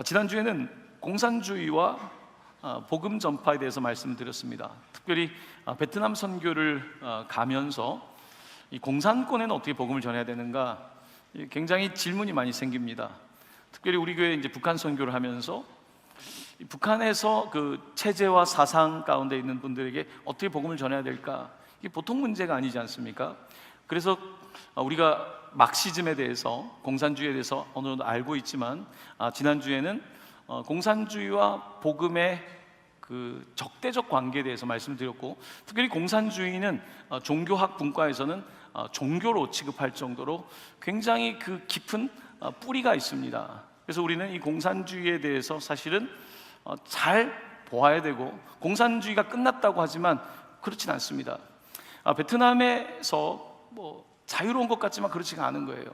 지난주에는 공산주의와 복음 전파에 대해서 말씀드렸습니다. 특별히 베트남 선교를 가면서 이 공산권에는 어떻게 복음을 전해야 되는가, 굉장히 질문이 많이 생깁니다. 특별히 우리 교회 이제 북한 선교를 하면서 북한에서 그 체제와 사상 가운데 있는 분들에게 어떻게 복음을 전해야 될까, 이게 보통 문제가 아니지 않습니까? 그래서 우리가 막시즘에 대해서, 공산주의에 대해서 어느 정도 알고 있지만 지난주에는 공산주의와 복음의 그 적대적 관계에 대해서 말씀드렸고, 특별히 공산주의는 종교학 분과에서는 종교로 취급할 정도로 굉장히 그 깊은 뿌리가 있습니다. 그래서 우리는 이 공산주의에 대해서 사실은 잘 보아야 되고, 공산주의가 끝났다고 하지만 그렇진 않습니다. 베트남에서 자유로운 것 같지만 그렇지가 않은 거예요.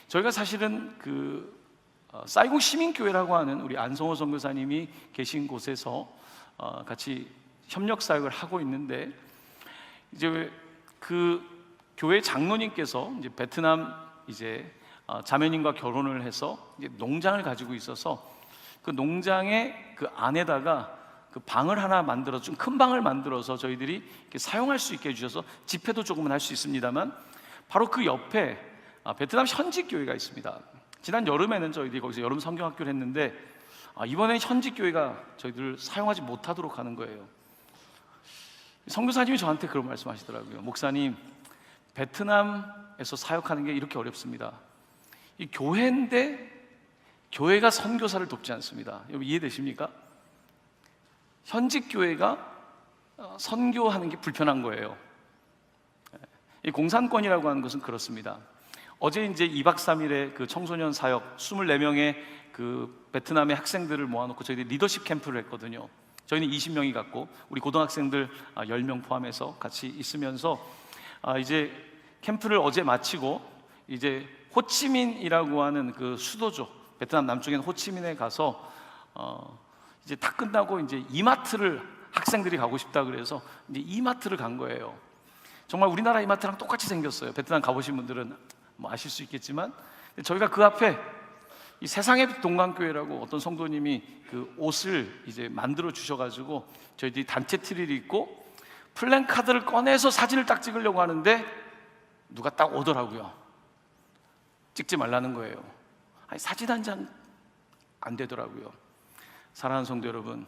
저희가 사실은 사이공 시민교회라고 하는 우리 안성호 선교사님이 계신 곳에서 같이 협력 사역을 하고 있는데, 이제 그 교회 장로님께서 이제 베트남 자매님과 결혼을 해서 이제 농장을 가지고 있어서 그 농장의 그 안에다가 그 방을 하나 만들어, 좀 큰 방을 만들어서 저희들이 이렇게 사용할 수 있게 해주셔서 집회도 조금은 할 수 있습니다만, 바로 그 옆에 베트남 현지 교회가 있습니다. 지난 여름에는 저희들이 거기서 여름 성경학교를 했는데 이번에 현지 교회가 저희들을 사용하지 못하도록 하는 거예요. 선교사님이 저한테 그런 말씀하시더라고요. 목사님, 베트남에서 사역하는 게 이렇게 어렵습니다. 이 교회인데 교회가 선교사를 돕지 않습니다. 여러분 이해되십니까? 현직 교회가 선교하는 게 불편한 거예요. 이 공산권이라고 하는 것은 그렇습니다. 어제 이제 2박 3일의 그 청소년 사역 24명의 그 베트남의 학생들을 모아놓고 저희들이 리더십 캠프를 했거든요. 저희는 20명이 갔고 우리 고등학생들 10명 포함해서 같이 있으면서 이제 캠프를 어제 마치고 이제 호치민이라고 하는 그 수도죠. 베트남 남쪽에 있는 호치민에 가서 이제 다 끝나고 이제 이마트를, 학생들이 가고 싶다 그래서 이제 이마트를 간 거예요. 정말 우리나라 이마트랑 똑같이 생겼어요. 베트남 가보신 분들은 아실 수 있겠지만, 저희가 그 앞에 이 세상의 동강교회라고 어떤 성도님이 그 옷을 이제 만들어 주셔가지고 저희들이 단체 트리를 입고 플랜카드를 꺼내서 사진을 딱 찍으려고 하는데 누가 딱 오더라고요. 찍지 말라는 거예요. 아니, 사진 한 장 안 되더라고요. 사랑하는 성도 여러분,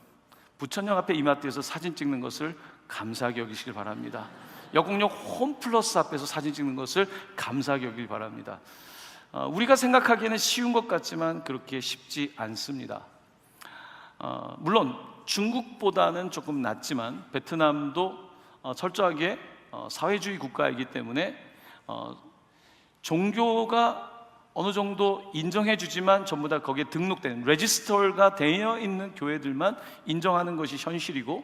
부천역 앞에 이마트에서 사진 찍는 것을 감사하게 여기시길 바랍니다. 여곡역 홈플러스 앞에서 사진 찍는 것을 감사하게 여기길 바랍니다. 우리가 생각하기에는 쉬운 것 같지만 그렇게 쉽지 않습니다. 물론 중국보다는 조금 낫지만 베트남도 철저하게 사회주의 국가이기 때문에 종교가 어느 정도 인정해 주지만 전부 다 거기에 등록된 레지스터가 되어 있는 교회들만 인정하는 것이 현실이고,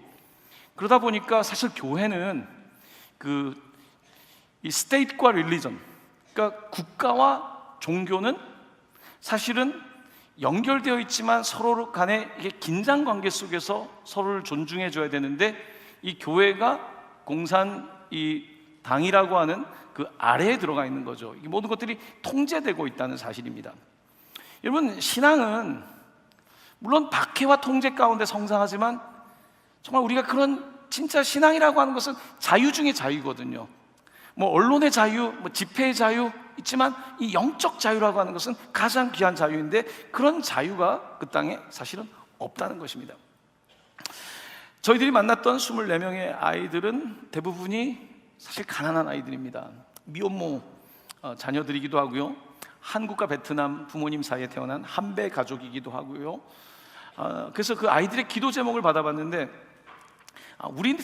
그러다 보니까 사실 교회는 이 스테이트과 릴리전, 그러니까 국가와 종교는 사실은 연결되어 있지만 서로 간에 이게 긴장 관계 속에서 서로를 존중해 줘야 되는데, 이 교회가 공산 이 당이라고 하는 그 아래에 들어가 있는 거죠. 이 모든 것들이 통제되고 있다는 사실입니다. 여러분, 신앙은 물론 박해와 통제 가운데 성장하지만 정말 우리가 그런 진짜 신앙이라고 하는 것은 자유 중에 자유거든요. 언론의 자유, 집회의 자유 있지만 이 영적 자유라고 하는 것은 가장 귀한 자유인데, 그런 자유가 그 땅에 사실은 없다는 것입니다. 저희들이 만났던 24명의 아이들은 대부분이 사실 가난한 아이들입니다. 미혼모 자녀들이기도 하고요, 한국과 베트남 부모님 사이에 태어난 한배 가족이기도 하고요. 그래서 그 아이들의 기도 제목을 받아봤는데, 우리는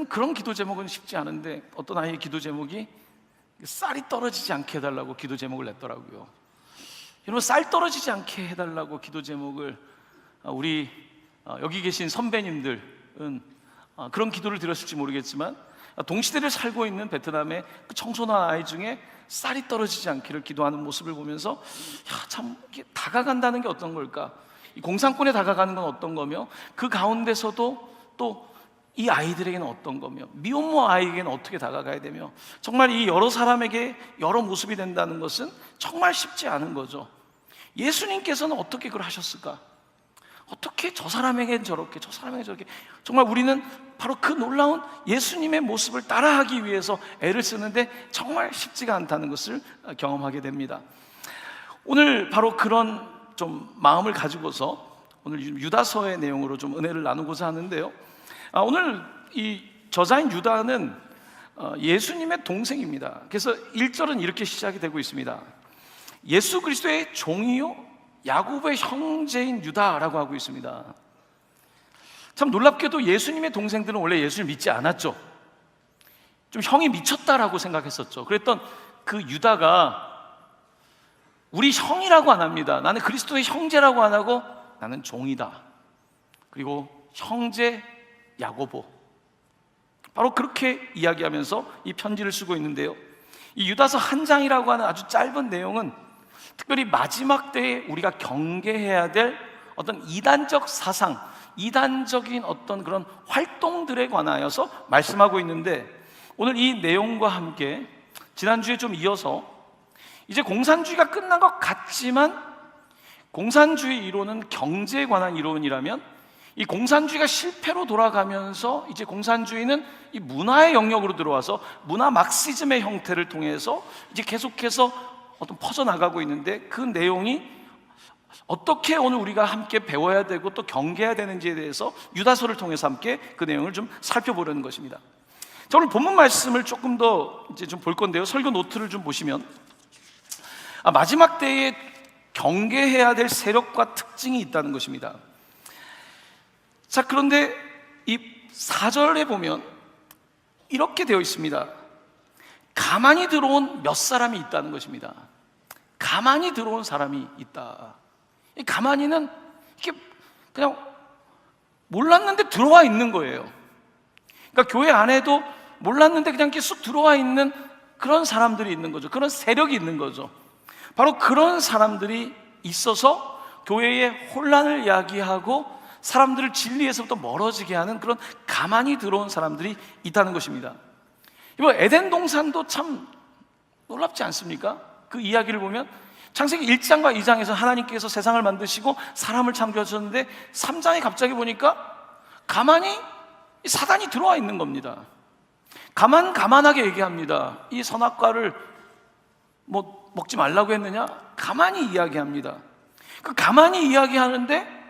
그런 기도 제목은 쉽지 않은데 어떤 아이의 기도 제목이 쌀이 떨어지지 않게 해달라고 기도 제목을 냈더라고요. 여러분, 쌀 떨어지지 않게 해달라고 기도 제목을, 우리 여기 계신 선배님들은 그런 기도를 드렸을지 모르겠지만, 동시대를 살고 있는 베트남의 그 청소년 아이 중에 쌀이 떨어지지 않기를 기도하는 모습을 보면서 참 다가간다는 게 어떤 걸까? 이 공산권에 다가가는 건 어떤 거며, 그 가운데서도 또 이 아이들에게는 어떤 거며, 미혼모 아이에게는 어떻게 다가가야 되며, 정말 이 여러 사람에게 여러 모습이 된다는 것은 정말 쉽지 않은 거죠. 예수님께서는 어떻게 그걸 하셨을까? 어떻게 저 사람에겐 저렇게, 저 사람에겐 저렇게. 정말 우리는 바로 그 놀라운 예수님의 모습을 따라하기 위해서 애를 쓰는데 정말 쉽지가 않다는 것을 경험하게 됩니다. 오늘 바로 그런 좀 마음을 가지고서 오늘 유다서의 내용으로 좀 은혜를 나누고자 하는데요. 오늘 이 저자인 유다는 예수님의 동생입니다. 그래서 1절은 이렇게 시작이 되고 있습니다. 예수 그리스도의 종이요 야고보의 형제인 유다라고 하고 있습니다. 참 놀랍게도 예수님의 동생들은 원래 예수를 믿지 않았죠. 좀 형이 미쳤다라고 생각했었죠. 그랬던 그 유다가 우리 형이라고 안 합니다. 나는 그리스도의 형제라고 안 하고 나는 종이다. 그리고 형제 야고보, 바로 그렇게 이야기하면서 이 편지를 쓰고 있는데요. 이 유다서 한 장이라고 하는 아주 짧은 내용은 특별히 마지막 때에 우리가 경계해야 될 어떤 이단적 사상, 이단적인 어떤 그런 활동들에 관하여서 말씀하고 있는데, 오늘 이 내용과 함께 지난주에 좀 이어서 이제 공산주의가 끝난 것 같지만 공산주의 이론은 경제에 관한 이론이라면 이 공산주의가 실패로 돌아가면서 이제 공산주의는 이 문화의 영역으로 들어와서 문화 막시즘의 형태를 통해서 이제 계속해서 어떤 퍼져나가고 있는데, 그 내용이 어떻게 오늘 우리가 함께 배워야 되고 또 경계해야 되는지에 대해서 유다서를 통해서 함께 그 내용을 좀 살펴보려는 것입니다. 자, 오늘 본문 말씀을 조금 더 이제 좀 볼 건데요. 설교 노트를 좀 보시면 마지막 때에 경계해야 될 세력과 특징이 있다는 것입니다. 자, 그런데 이 4절에 보면 이렇게 되어 있습니다. 가만히 들어온 몇 사람이 있다는 것입니다. 가만히 들어온 사람이 있다. 이 가만히는 이렇게 그냥 몰랐는데 들어와 있는 거예요. 그러니까 교회 안에도 몰랐는데 그냥 이렇게 쑥 들어와 있는 그런 사람들이 있는 거죠. 그런 세력이 있는 거죠. 바로 그런 사람들이 있어서 교회의 혼란을 야기하고 사람들을 진리에서부터 멀어지게 하는 그런 가만히 들어온 사람들이 있다는 것입니다. 이번 에덴 동산도 참 놀랍지 않습니까? 그 이야기를 보면 창세기 1장과 2장에서 하나님께서 세상을 만드시고 사람을 창조하셨는데 3장에 갑자기 보니까 가만히 사단이 들어와 있는 겁니다. 가만하게 얘기합니다. 이 선악과를 뭐 먹지 말라고 했느냐? 가만히 이야기합니다. 그 가만히 이야기하는데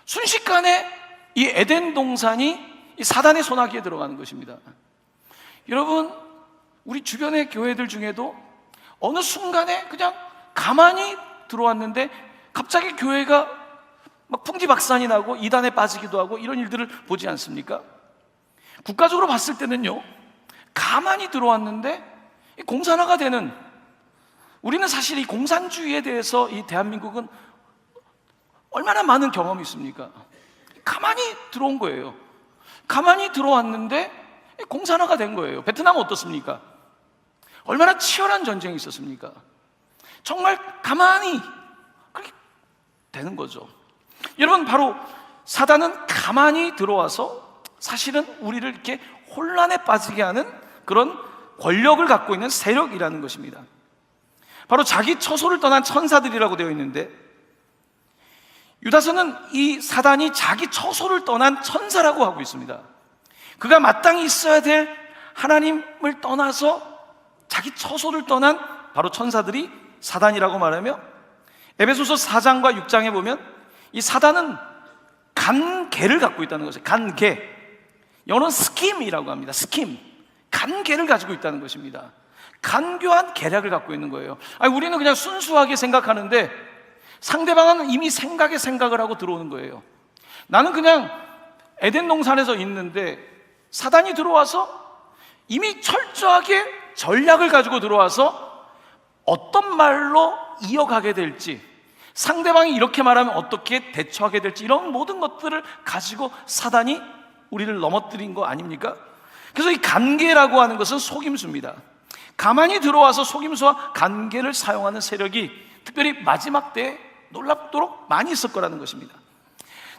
순식간에 이 에덴 동산이 이 사단의 손아귀에 들어가는 것입니다. 여러분, 우리 주변의 교회들 중에도 어느 순간에 그냥 가만히 들어왔는데 갑자기 교회가 막 풍지박산이 나고 이단에 빠지기도 하고 이런 일들을 보지 않습니까? 국가적으로 봤을 때는요, 가만히 들어왔는데 공산화가 되는, 우리는 사실 이 공산주의에 대해서 이 대한민국은 얼마나 많은 경험이 있습니까? 가만히 들어온 거예요. 가만히 들어왔는데 공산화가 된 거예요. 베트남은 어떻습니까? 얼마나 치열한 전쟁이 있었습니까? 정말 가만히 그렇게 되는 거죠. 여러분, 바로 사단은 가만히 들어와서 사실은 우리를 이렇게 혼란에 빠지게 하는 그런 권력을 갖고 있는 세력이라는 것입니다. 바로 자기 처소를 떠난 천사들이라고 되어 있는데, 유다서는 이 사단이 자기 처소를 떠난 천사라고 하고 있습니다. 그가 마땅히 있어야 될 하나님을 떠나서 자기 처소를 떠난 바로 천사들이 사단이라고 말하며, 에베소서 4장과 6장에 보면 이 사단은 간계를 갖고 있다는 것이에요. 간계, 영어는 스킴이라고 합니다. 스킴, 간계를 가지고 있다는 것입니다. 간교한 계략을 갖고 있는 거예요. 우리는 그냥 순수하게 생각하는데 상대방은 이미 생각을 하고 들어오는 거예요. 나는 그냥 에덴 동산에서 있는데 사단이 들어와서 이미 철저하게 전략을 가지고 들어와서 어떤 말로 이어가게 될지, 상대방이 이렇게 말하면 어떻게 대처하게 될지, 이런 모든 것들을 가지고 사단이 우리를 넘어뜨린 거 아닙니까? 그래서 이 간계라고 하는 것은 속임수입니다. 가만히 들어와서 속임수와 간계를 사용하는 세력이 특별히 마지막 때에 놀랍도록 많이 있을 거라는 것입니다.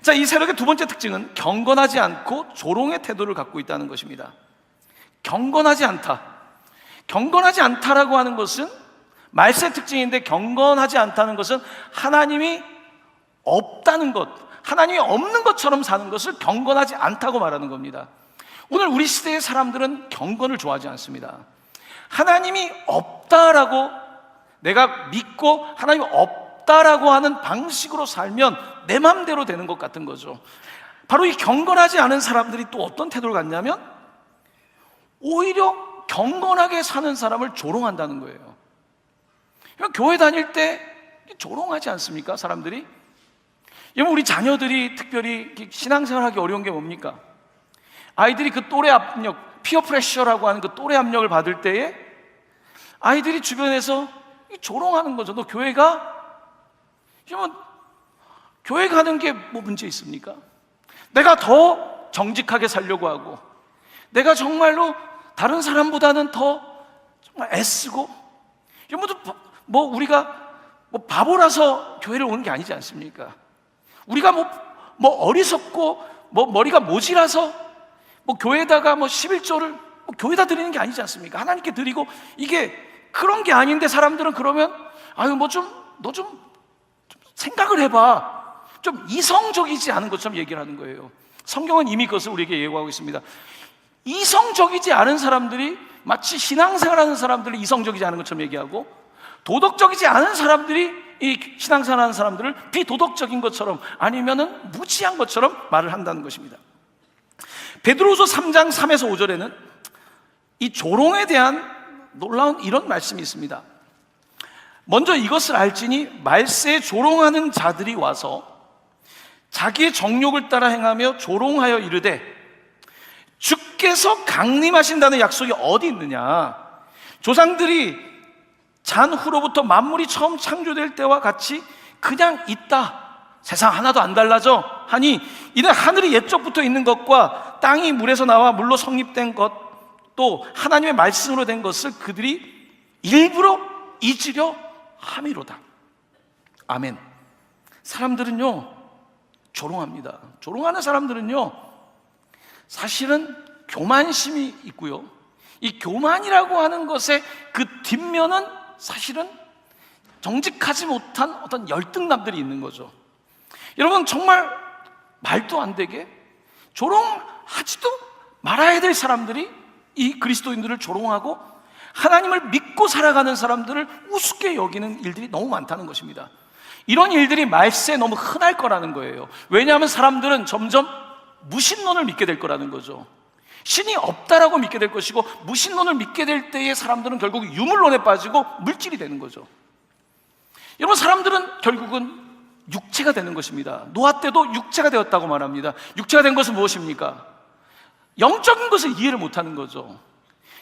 자, 이 세력의 두 번째 특징은 경건하지 않고 조롱의 태도를 갖고 있다는 것입니다. 경건하지 않다. 경건하지 않다라고 하는 것은 말세의 특징인데, 경건하지 않다는 것은 하나님이 없다는 것, 하나님이 없는 것처럼 사는 것을 경건하지 않다고 말하는 겁니다. 오늘 우리 시대의 사람들은 경건을 좋아하지 않습니다. 하나님이 없다라고 내가 믿고 하나님이 없다라고 하는 방식으로 살면 내 마음대로 되는 것 같은 거죠. 바로 이 경건하지 않은 사람들이 또 어떤 태도를 갖냐면 오히려 경건하게 사는 사람을 조롱한다는 거예요. 교회 다닐 때 조롱하지 않습니까? 사람들이. 여러분, 우리 자녀들이 특별히 신앙생활하기 어려운 게 뭡니까? 아이들이 그 또래 압력, 피어 프레셔라고 하는 그 또래 압력을 받을 때에 아이들이 주변에서 조롱하는 거죠. 너 교회 가? 여러분, 교회 가는 게 뭐 문제 있습니까? 내가 더 정직하게 살려고 하고 내가 정말로 다른 사람보다는 더 정말 애쓰고, 여러분, 뭐 우리가 뭐 바보라서 교회를 오는 게 아니지 않습니까? 우리가 뭐 어리석고 뭐 머리가 모질라서 뭐 교회에다가 뭐 11조를 뭐 교회에다 드리는 게 아니지 않습니까? 하나님께 드리고, 이게 그런 게 아닌데 사람들은 그러면 아유 뭐 너 좀 생각을 해봐, 좀 이성적이지 않은 것처럼 얘기를 하는 거예요. 성경은 이미 그것을 우리에게 예고하고 있습니다. 이성적이지 않은 사람들이 마치 신앙생활하는 사람들을 이성적이지 않은 것처럼 얘기하고, 도덕적이지 않은 사람들이 이 신앙생활하는 사람들을 비도덕적인 것처럼 아니면은 무지한 것처럼 말을 한다는 것입니다. 베드로후서 3장 3에서 5절에는 이 조롱에 대한 놀라운 이런 말씀이 있습니다. 먼저 이것을 알지니 말세에 조롱하는 자들이 와서 자기의 정욕을 따라 행하며 조롱하여 이르되 주께서 강림하신다는 약속이 어디 있느냐? 조상들이 잔 후로부터 만물이 처음 창조될 때와 같이 그냥 있다, 세상 하나도 안 달라져 하니 이는 하늘이 옛적부터 있는 것과 땅이 물에서 나와 물로 성립된 것, 또 하나님의 말씀으로 된 것을 그들이 일부러 잊으려 함이로다. 아멘. 사람들은요 조롱합니다. 조롱하는 사람들은요 사실은 교만심이 있고요, 이 교만이라고 하는 것의 그 뒷면은 사실은 정직하지 못한 어떤 열등남들이 있는 거죠. 여러분, 정말 말도 안 되게 조롱하지도 말아야 될 사람들이 이 그리스도인들을 조롱하고 하나님을 믿고 살아가는 사람들을 우습게 여기는 일들이 너무 많다는 것입니다. 이런 일들이 말세에 너무 흔할 거라는 거예요. 왜냐하면 사람들은 점점 무신론을 믿게 될 거라는 거죠. 신이 없다라고 믿게 될 것이고, 무신론을 믿게 될 때에 사람들은 결국 유물론에 빠지고 물질이 되는 거죠. 여러분, 사람들은 결국은 육체가 되는 것입니다. 노아 때도 육체가 되었다고 말합니다. 육체가 된 것은 무엇입니까? 영적인 것을 이해를 못하는 거죠.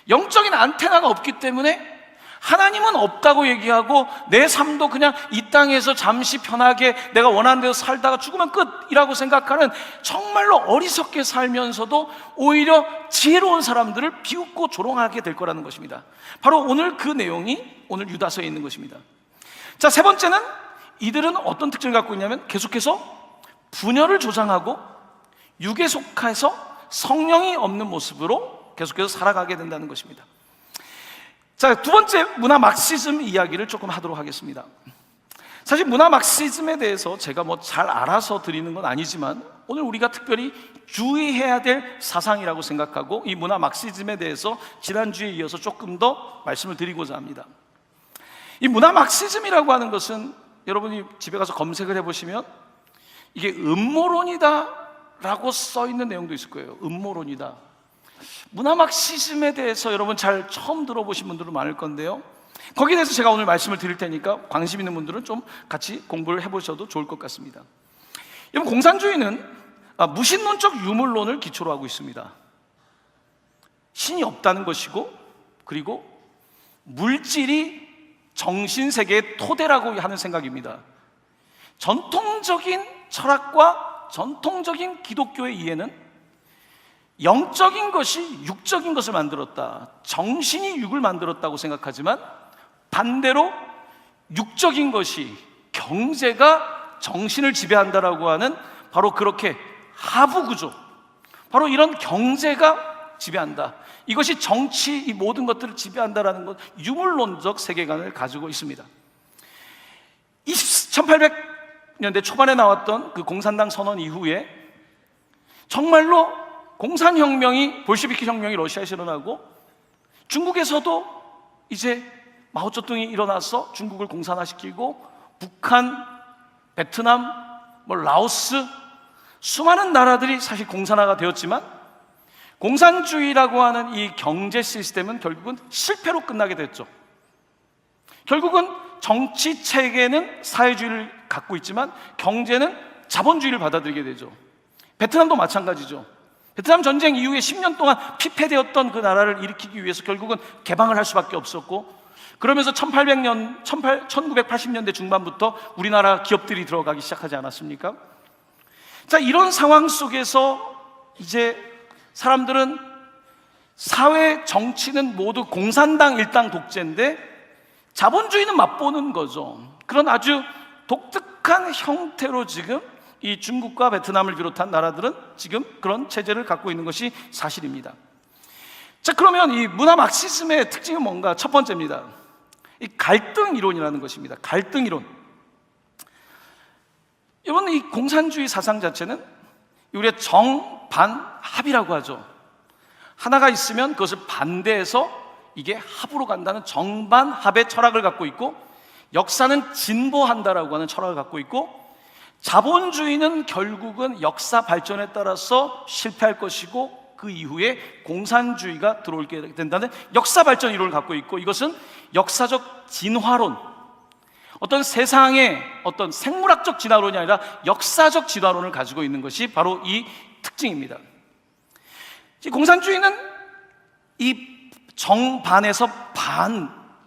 영적인 안테나가 없기 때문에 하나님은 없다고 얘기하고 내 삶도 그냥 이 땅에서 잠시 편하게 내가 원하는 대로 살다가 죽으면 끝이라고 생각하는, 정말로 어리석게 살면서도 오히려 지혜로운 사람들을 비웃고 조롱하게 될 거라는 것입니다. 바로 오늘 그 내용이 오늘 유다서에 있는 것입니다. 자, 세 번째는 이들은 어떤 특징을 갖고 있냐면 계속해서 분열을 조장하고 육에 속해서 성령이 없는 모습으로 계속해서 살아가게 된다는 것입니다. 자, 두 번째 문화 막시즘 이야기를 조금 하도록 하겠습니다. 사실 문화 막시즘에 대해서 제가 뭐 잘 알아서 드리는 건 아니지만 오늘 우리가 특별히 주의해야 될 사상이라고 생각하고 이 문화 막시즘에 대해서 지난주에 이어서 조금 더 말씀을 드리고자 합니다. 이 문화 막시즘이라고 하는 것은 여러분이 집에 가서 검색을 해보시면 이게 음모론이다 라고 써있는 내용도 있을 거예요. 음모론이다. 문화 막시즘에 대해서 여러분 잘 처음 들어보신 분들은 많을 건데요, 거기에 대해서 제가 오늘 말씀을 드릴 테니까 관심 있는 분들은 좀 같이 공부를 해보셔도 좋을 것 같습니다. 여러분, 공산주의는 무신론적 유물론을 기초로 하고 있습니다. 신이 없다는 것이고, 그리고 물질이 정신세계의 토대라고 하는 생각입니다. 전통적인 철학과 전통적인 기독교의 이해는 영적인 것이 육적인 것을 만들었다, 정신이 육을 만들었다고 생각하지만 반대로 육적인 것이, 경제가 정신을 지배한다라고 하는 바로 그렇게 하부구조, 바로 이런 경제가 지배한다, 이것이 정치, 이 모든 것들을 지배한다라는 것, 유물론적 세계관을 가지고 있습니다. 1900년대 초반에 나왔던 그 공산당 선언 이후에 정말로 공산혁명이, 볼셰비키 혁명이 러시아에서 일어나고 중국에서도 이제 마오쩌둥이 일어나서 중국을 공산화시키고 북한, 베트남, 라오스 수많은 나라들이 사실 공산화가 되었지만 공산주의라고 하는 이 경제 시스템은 결국은 실패로 끝나게 됐죠. 결국은 정치 체계는 사회주의를 갖고 있지만 경제는 자본주의를 받아들이게 되죠. 베트남도 마찬가지죠. 베트남 전쟁 이후에 10년 동안 피폐되었던 그 나라를 일으키기 위해서 결국은 개방을 할 수밖에 없었고, 그러면서 1980년대 중반부터 우리나라 기업들이 들어가기 시작하지 않았습니까? 자, 이런 상황 속에서 이제 사람들은 사회, 정치는 모두 공산당 일당 독재인데 자본주의는 맛보는 거죠. 그런 아주 독특한 형태로 지금 이 중국과 베트남을 비롯한 나라들은 지금 그런 체제를 갖고 있는 것이 사실입니다. 자, 그러면 이 문화 막시즘의 특징은 뭔가? 첫 번째입니다. 이 갈등 이론이라는 것입니다. 갈등 이론. 여러분, 이 공산주의 사상 자체는 우리의 정반합이라고 하죠. 하나가 있으면 그것을 반대해서 이게 합으로 간다는 정반합의 철학을 갖고 있고, 역사는 진보한다라고 하는 철학을 갖고 있고, 자본주의는 결국은 역사 발전에 따라서 실패할 것이고 그 이후에 공산주의가 들어오게 된다는 역사 발전 이론을 갖고 있고, 이것은 역사적 진화론, 어떤 세상의 어떤 생물학적 진화론이 아니라 역사적 진화론을 가지고 있는 것이 바로 이 특징입니다. 공산주의는 이 정반에서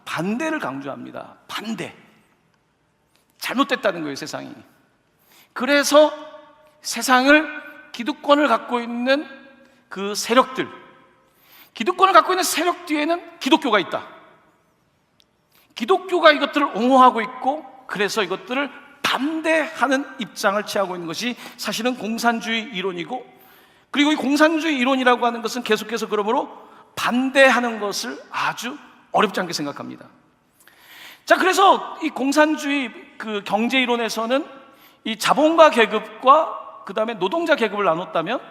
반대를 강조합니다. 반대. 잘못됐다는 거예요, 세상이. 그래서 세상을, 기득권을 갖고 있는 그 세력들, 기득권을 갖고 있는 세력 뒤에는 기독교가 있다. 기독교가 이것들을 옹호하고 있고, 그래서 이것들을 반대하는 입장을 취하고 있는 것이 사실은 공산주의 이론이고, 그리고 이 공산주의 이론이라고 하는 것은 계속해서 그러므로 반대하는 것을 아주 어렵지 않게 생각합니다. 자, 그래서 이 공산주의 그 경제 이론에서는 이 자본가 계급과 그 다음에 노동자 계급을 나눴다면,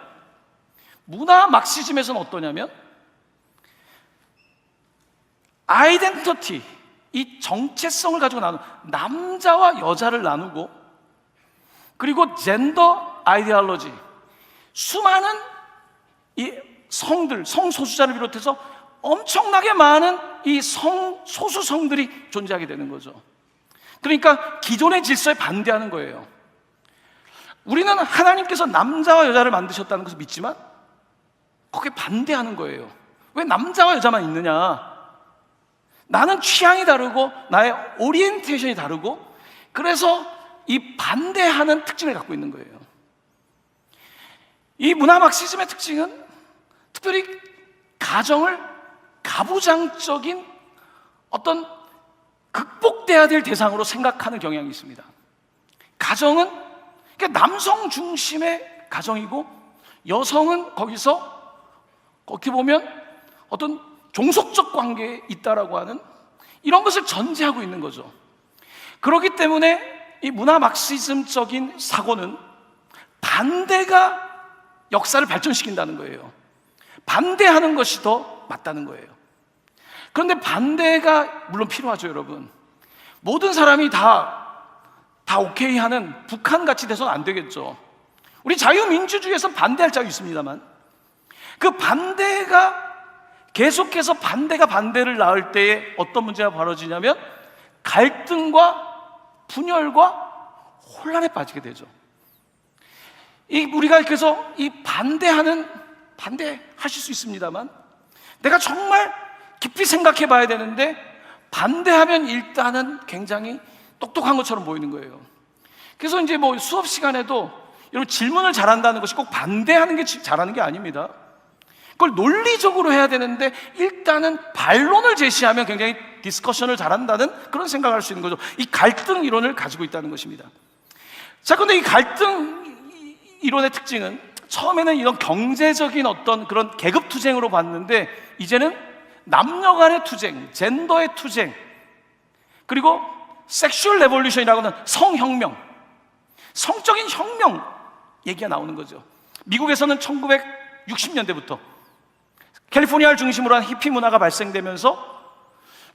문화 막시즘에서는 어떠냐면 아이덴티티, 이 정체성을 가지고 남자와 여자를 나누고, 그리고 젠더 아이디올로지, 수많은 이 성소수자를 비롯해서 엄청나게 많은 이 소수성들이 존재하게 되는 거죠. 그러니까 기존의 질서에 반대하는 거예요. 우리는 하나님께서 남자와 여자를 만드셨다는 것을 믿지만 거기에 반대하는 거예요. 왜 남자와 여자만 있느냐? 나는 취향이 다르고 나의 오리엔테이션이 다르고, 그래서 이 반대하는 특징을 갖고 있는 거예요. 이 문화 막시즘의 특징은 특별히 가정을 가부장적인 어떤 극복돼야 될 대상으로 생각하는 경향이 있습니다. 가정은 그러니까 남성 중심의 가정이고, 여성은 거기서 어떻게 보면 어떤 종속적 관계에 있다라고 하는 이런 것을 전제하고 있는 거죠. 그렇기 때문에 이 문화 막시즘적인 사고는 반대가 역사를 발전시킨다는 거예요. 반대하는 것이 더 맞다는 거예요. 그런데 반대가 물론 필요하죠, 여러분. 모든 사람이 다 오케이 하는 북한같이 돼서는 안 되겠죠. 우리 자유민주주의에서 반대할 자유 있습니다만, 그 반대가 계속해서 반대가 반대를 낳을 때에 어떤 문제가 벌어지냐면 갈등과 분열과 혼란에 빠지게 되죠. 우리가 그래서 이 반대하실 수 있습니다만, 내가 정말 깊이 생각해 봐야 되는데 반대하면 일단은 굉장히 똑똑한 것처럼 보이는 거예요. 그래서 이제 수업 시간에도 여러분, 질문을 잘한다는 것이 꼭 반대하는 게 잘하는 게 아닙니다. 그걸 논리적으로 해야 되는데 일단은 반론을 제시하면 굉장히 디스커션을 잘한다는 그런 생각을 할 수 있는 거죠. 이 갈등 이론을 가지고 있다는 것입니다. 자, 그런데 이 갈등 이론의 특징은 처음에는 이런 경제적인 어떤 그런 계급 투쟁으로 봤는데, 이제는 남녀 간의 투쟁, 젠더의 투쟁, 그리고 섹슈얼 레볼루션이라고 하는 성혁명, 성적인 혁명 얘기가 나오는 거죠. 미국에서는 1960년대부터 캘리포니아를 중심으로 한 히피 문화가 발생되면서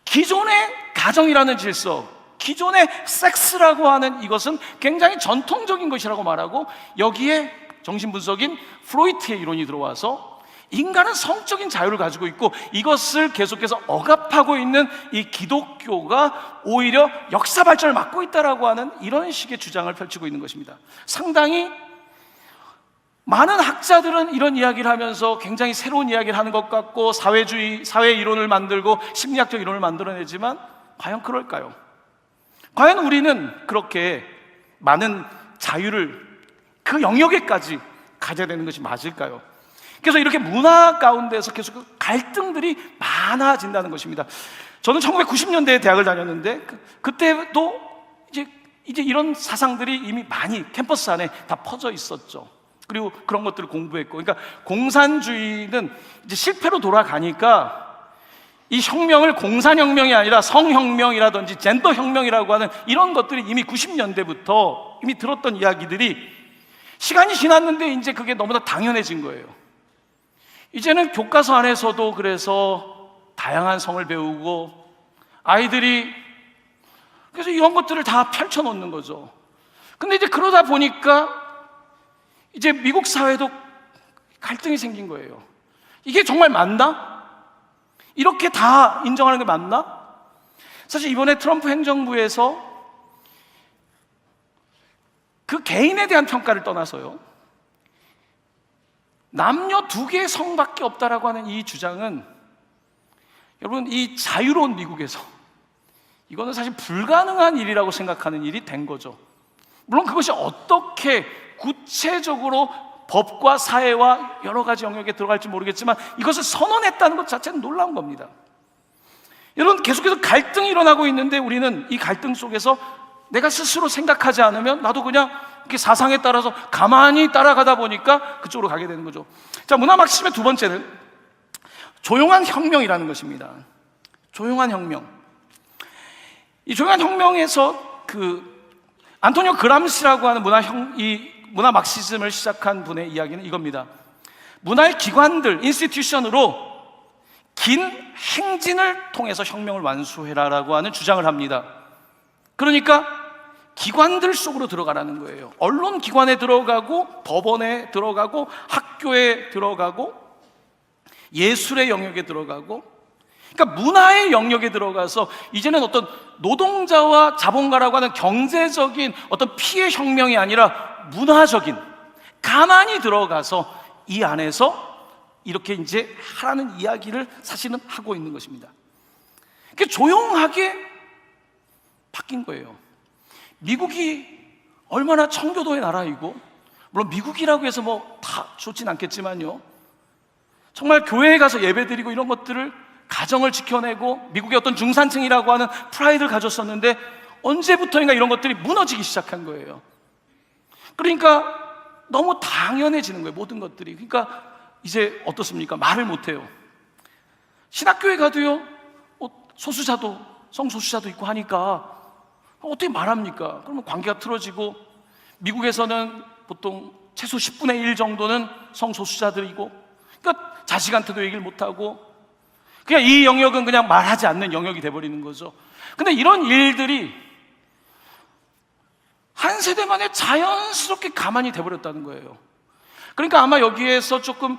기존의 가정이라는 질서, 기존의 섹스라고 하는 이것은 굉장히 전통적인 것이라고 말하고, 여기에 정신분석인 프로이트의 이론이 들어와서 인간은 성적인 자유를 가지고 있고 이것을 계속해서 억압하고 있는 이 기독교가 오히려 역사 발전을 막고 있다라고 하는 이런 식의 주장을 펼치고 있는 것입니다. 상당히 많은 학자들은 이런 이야기를 하면서 굉장히 새로운 이야기를 하는 것 같고 사회주의, 사회 이론을 만들고 심리학적 이론을 만들어내지만 과연 그럴까요? 과연 우리는 그렇게 많은 자유를 그 영역에까지 가져야 되는 것이 맞을까요? 그래서 이렇게 문화 가운데서 계속 갈등들이 많아진다는 것입니다. 저는 1990년대에 대학을 다녔는데 그때도 이제 이런 사상들이 이미 많이 캠퍼스 안에 다 퍼져 있었죠. 그리고 그런 것들을 공부했고, 그러니까 공산주의는 이제 실패로 돌아가니까 이 혁명을 공산혁명이 아니라 성혁명이라든지 젠더혁명이라고 하는 이런 것들이 이미 90년대부터 이미 들었던 이야기들이 시간이 지났는데 이제 그게 너무나 당연해진 거예요. 이제는 교과서 안에서도 그래서 다양한 성을 배우고 아이들이 그래서 이런 것들을 다 펼쳐놓는 거죠. 근데 이제 그러다 보니까 이제 미국 사회도 갈등이 생긴 거예요. 이게 정말 맞나? 이렇게 다 인정하는 게 맞나? 사실 이번에 트럼프 행정부에서 그 개인에 대한 평가를 떠나서요, 남녀 두 개의 성밖에 없다라고 하는 이 주장은 여러분 이 자유로운 미국에서 이거는 사실 불가능한 일이라고 생각하는 일이 된 거죠. 물론 그것이 어떻게 구체적으로 법과 사회와 여러 가지 영역에 들어갈지 모르겠지만 이것을 선언했다는 것 자체는 놀라운 겁니다. 여러분 계속해서 갈등이 일어나고 있는데 우리는 이 갈등 속에서 내가 스스로 생각하지 않으면 나도 그냥 이렇게 사상에 따라서 가만히 따라가다 보니까 그쪽으로 가게 되는 거죠. 자, 문화 막시즘의 두 번째는 조용한 혁명이라는 것입니다. 조용한 혁명. 이 조용한 혁명에서 안토니오 그람시라고 하는 문화 막시즘을 시작한 분의 이야기는 이겁니다. 문화의 기관들, 인스티튜션으로 긴 행진을 통해서 혁명을 완수해라라고 하는 주장을 합니다. 그러니까 기관들 속으로 들어가라는 거예요. 언론 기관에 들어가고 법원에 들어가고 학교에 들어가고 예술의 영역에 들어가고, 그러니까 문화의 영역에 들어가서 이제는 어떤 노동자와 자본가라고 하는 경제적인 어떤 피해 혁명이 아니라 문화적인, 가만히 들어가서 이 안에서 이렇게 이제 하라는 이야기를 사실은 하고 있는 것입니다. 그게 조용하게 바뀐 거예요. 미국이 얼마나 청교도의 나라이고, 물론 미국이라고 해서 뭐 다 좋진 않겠지만요, 정말 교회에 가서 예배드리고 이런 것들을 가정을 지켜내고 미국의 어떤 중산층이라고 하는 프라이드를 가졌었는데 언제부터인가 이런 것들이 무너지기 시작한 거예요. 그러니까 너무 당연해지는 거예요, 모든 것들이. 그러니까 이제 어떻습니까? 말을 못해요. 신학교에 가도요, 소수자도, 성소수자도 있고 하니까 어떻게 말합니까? 그러면 관계가 틀어지고, 미국에서는 보통 최소 10분의 1 정도는 성소수자들이고, 그러니까 자식한테도 얘기를 못하고 그냥 이 영역은 그냥 말하지 않는 영역이 돼버리는 거죠. 근데 이런 일들이 한 세대 만에 자연스럽게 가만히 돼버렸다는 거예요. 그러니까 아마 여기에서 조금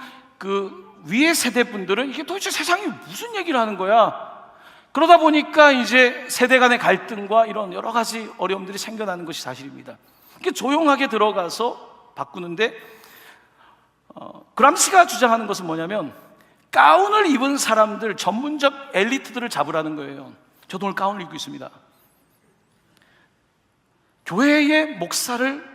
위의 세대 분들은 이게 도대체 세상이 무슨 얘기를 하는 거야? 그러다 보니까 이제 세대 간의 갈등과 이런 여러 가지 어려움들이 생겨나는 것이 사실입니다. 이렇게 조용하게 들어가서 바꾸는데, 그람시가 주장하는 것은 뭐냐면 가운을 입은 사람들, 전문적 엘리트들을 잡으라는 거예요. 저도 오늘 가운을 입고 있습니다. 교회의 목사를